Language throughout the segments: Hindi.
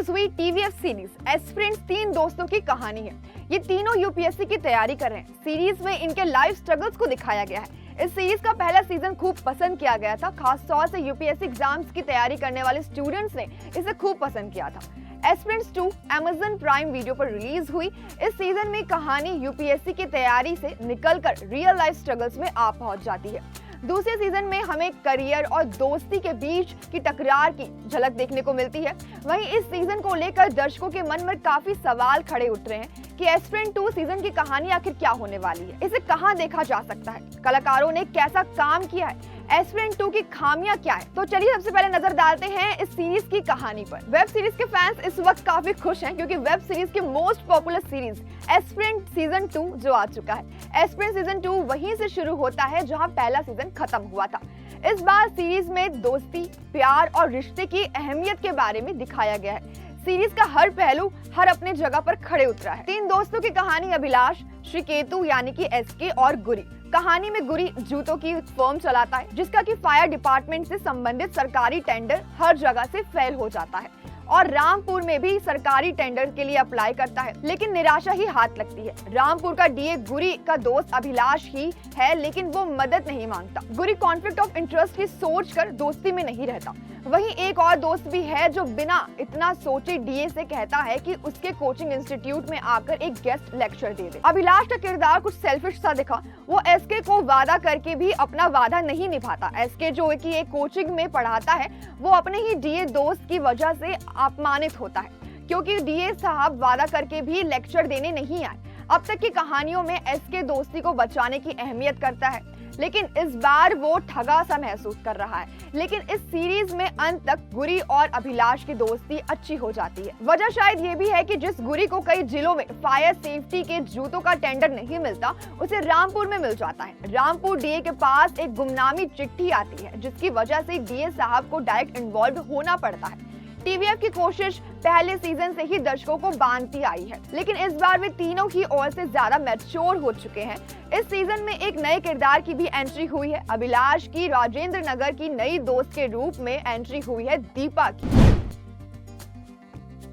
रिलीज हुई टीवीएफ सीरीज एस्पिरेंट्स 3 दोस्तों की कहानी है। ये तीनों यूपीएससी की तैयारी कर रहे हैं। सीरीज में इनके लाइफ स्ट्रगल्स को दिखाया गया है। इस सीरीज का पहला सीजन खूब पसंद किया गया था। खास तौर से यूपीएससी एग्जाम्स की तैयारी करने वाले स्टूडेंट्स ने इसे खूब पसंद किया था। एस्पिरेंट्स 2 अमेज़न प्राइम वीडियो पर रिलीज हुई। इस सीजन में कहानी यूपीएससी की तैयारी से निकलकर रियल लाइफ स्ट्रगल्स में आ पहुंच जाती है। दूसरे सीजन में हमें करियर और दोस्ती के बीच की टकरार की झलक देखने को मिलती है। वहीं इस सीजन को लेकर दर्शकों के मन में काफी सवाल खड़े उठ रहे हैं कि एस्पिरेंट 2 सीजन की कहानी आखिर क्या होने वाली है, इसे कहां देखा जा सकता है, कलाकारों ने कैसा काम किया है, एस्पिरेंट 2 की खामियां क्या है। तो चलिए सबसे पहले नजर डालते हैं इस सीरीज की कहानी पर। वेब सीरीज के फैंस इस वक्त काफी खुश हैं क्योंकि वेब सीरीज की most popular series aspirant season 2 जो आ चुका है। एस्पिरेंट सीजन 2 वहीं से शुरू होता है जहां पहला सीजन खत्म हुआ था। इस बार सीरीज में दोस्ती, प्यार और रिश्ते की अहमियत के बारे में दिखाया गया है। सीरीज का हर पहलू हर अपने जगह पर खड़े उतरा है। 3 दोस्तों की कहानी अभिलाष, श्रीकेतु यानी कि एसके और गुरी। कहानी में गुरी जूतों की फर्म चलाता है जिसका कि फायर डिपार्टमेंट से संबंधित सरकारी टेंडर हर जगह से फेल हो जाता है और रामपुर में भी सरकारी टेंडर के लिए अप्लाई करता है, लेकिन निराशा ही हाथ लगती है। रामपुर का डीए गुरी का दोस्त अभिलाष ही है, लेकिन वो मदद नहीं मांगता। गुरी कॉन्फ्लिक्ट ऑफ इंटरेस्ट की सोच कर दोस्ती में नहीं रहता। वहीं एक और दोस्त भी है जो बिना इतना सोचे डीए से कहता है कि उसके कोचिंग इंस्टीट्यूट में आकर एक गेस्ट लेक्चर दे दे। अभिलाष का किरदार कुछ सेल्फिश सा दिखा। वो एसके को वादा करके भी अपना वादा नहीं निभाता। एसके जो कि एक कोचिंग में पढ़ाता है, वो अपने ही डीए दोस्त की वजह से अपमानित होता है क्योंकि डीए साहब वादा करके भी लेक्चर देने नहीं आए। अब तक की कहानियों में एसके दोस्ती को बचाने की अहमियत करता है, लेकिन इस बार वो ठगा सा महसूस कर रहा है। लेकिन इस सीरीज में अंत तक गुरी और अभिलाष की दोस्ती अच्छी हो जाती है। वजह शायद ये भी है कि जिस गुरी को कई जिलों में फायर सेफ्टी के जूतों का टेंडर नहीं मिलता, उसे रामपुर में मिल जाता है। रामपुर डीए के पास एक गुमनामी चिट्ठी आती है जिसकी वजह से डीए साहब को डायरेक्ट इन्वॉल्व होना पड़ता है। टीवीएफ की कोशिश पहले सीजन से ही दर्शकों को बांधती आई है, लेकिन इस बार वे तीनों की ओर से ज्यादा मैच्योर हो चुके हैं। इस सीजन में एक नए किरदार की भी एंट्री हुई है। अभिलाष की राजेंद्र नगर की नई दोस्त के रूप में एंट्री हुई है दीपा की।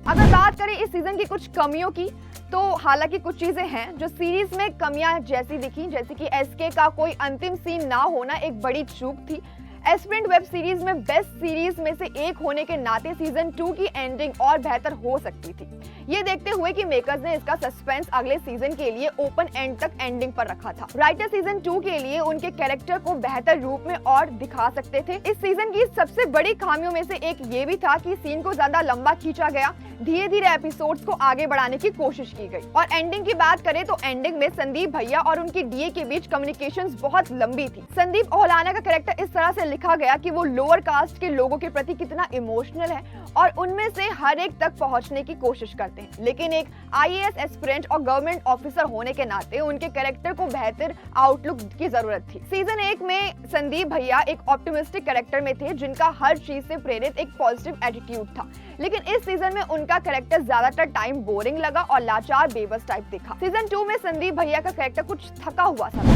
अगर बात करें इस सीजन की कुछ कमियों की, तो हालांकि कुछ चीजें हैं जो सीरीज में कमियां जैसी दिखी, जैसे कि एसके का कोई अंतिम सीन ना होना एक बड़ी चूक थी। एस्पिरेंट वेब सीरीज में बेस्ट सीरीज में से एक होने के नाते सीजन 2 की एंडिंग और बेहतर हो सकती थी। ये देखते हुए कि मेकर्स ने इसका सस्पेंस अगले सीजन के लिए ओपन एंड तक एंडिंग पर रखा था। राइटर सीजन 2 के लिए उनके कैरेक्टर को बेहतर रूप में और दिखा सकते थे। इस सीजन की सबसे बड़ी खामियों में से एक ये भी था कि सीन को ज्यादा लंबा खींचा गया। धीरे धीरे एपिसोड्स को आगे बढ़ाने की कोशिश की गई। और एंडिंग की बात करें तो एंडिंग में संदीप भैया और उनकी डीए के बीच कम्युनिकेशंस बहुत लंबी थी। संदीप ओहलाना का कैरेक्टर इस तरह से लिखा गया कि वो लोअर कास्ट के लोगों के प्रति कितना इमोशनल है और उनमें से हर एक तक पहुंचने की कोशिश करते हैं, लेकिन एक आईएएस एस्पिरेंट और गवर्नमेंट ऑफिसर होने के नाते उनके कैरेक्टर को बेहतर आउटलुक की जरूरत थी। सीजन 1 में संदीप भैया एक ऑप्टिमिस्टिक कैरेक्टर में थे जिनका हर चीज से प्रेरित एक पॉजिटिव एटीट्यूड था, लेकिन इस सीजन में उनका कैरेक्टर ज्यादातर टाइम बोरिंग लगा और लाचार बेबस टाइप दिखा। सीजन 2 में संदीप भैया का कैरेक्टर कुछ थका हुआ था।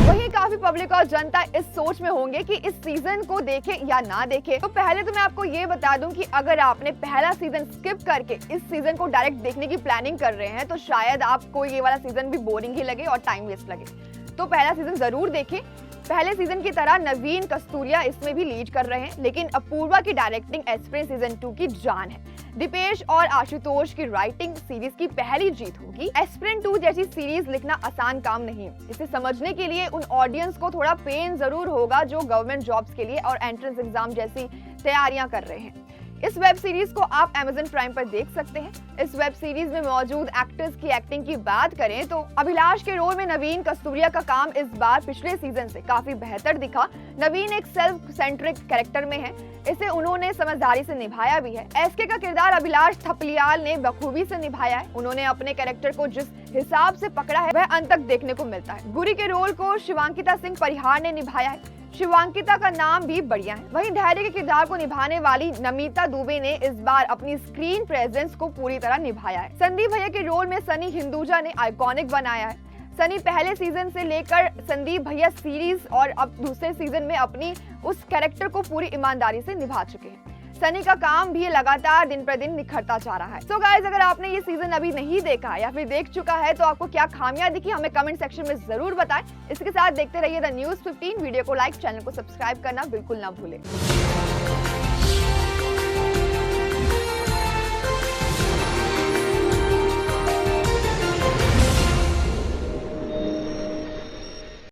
वहीं काफी पब्लिक और जनता इस सोच में होंगे कि इस सीजन को देखे या ना देखे। तो पहले तो मैं आपको ये बता दूं कि अगर आपने पहला सीजन स्किप करके इस सीजन को डायरेक्ट देखने की प्लानिंग कर रहे हैं तो शायद आपको ये वाला सीजन भी बोरिंग ही लगे और टाइम वेस्ट लगे। तो पहला सीजन जरूर देखें। पहले सीजन की तरह नवीन कस्तूरिया इसमें भी लीड कर रहे हैं, लेकिन अपूर्वा की डायरेक्टिंग एस्पिरेंट सीजन 2 की जान है। दीपेश और आशुतोष की राइटिंग सीरीज की पहली जीत होगी। एस्पिरेंट 2 जैसी सीरीज लिखना आसान काम नहीं है। इसे समझने के लिए उन ऑडियंस को थोड़ा पेन जरूर होगा जो गवर्नमेंट जॉब्स के लिए और एंट्रेंस एग्जाम जैसी तैयारियां कर रहे हैं। इस वेब सीरीज को आप अमेज़न प्राइम पर देख सकते हैं। इस वेब सीरीज में मौजूद एक्टर्स की एक्टिंग की बात करें तो अभिलाष के रोल में नवीन कस्तूरिया का काम इस बार पिछले सीजन से काफी बेहतर दिखा। नवीन एक सेल्फ सेंट्रिक कैरेक्टर में है, इसे उन्होंने समझदारी से निभाया भी है। एसके का किरदार अभिलाष थपलियाल ने बखूबी से निभाया है। उन्होंने अपने कैरेक्टर को जिस हिसाब से पकड़ा है वह अंत तक देखने को मिलता है। गुरी के रोल को शिवांकिता सिंह परिहार ने निभाया है। शिवांकिता का नाम भी बढ़िया है। वहीं धैर्य के किरदार को निभाने वाली नमिता दुबे ने इस बार अपनी स्क्रीन प्रेजेंस को पूरी तरह निभाया है। संदीप भैया के रोल में सनी हिंदुजा ने आइकॉनिक बनाया है। सनी पहले सीजन से लेकर संदीप भैया सीरीज और अब दूसरे सीजन में अपनी उस कैरेक्टर को पूरी ईमानदारी से निभा चुके हैं। सनी का काम भी लगातार दिन पर दिन निखरता जा रहा है। सो गाइस, अगर आपने ये सीजन अभी नहीं देखा या फिर देख चुका है तो आपको क्या खामियां दिखी हमें कमेंट सेक्शन में जरूर बताएं। इसके साथ देखते रहिए द न्यूज़ 15। वीडियो को लाइक, चैनल को सब्सक्राइब करना बिल्कुल ना भूलें।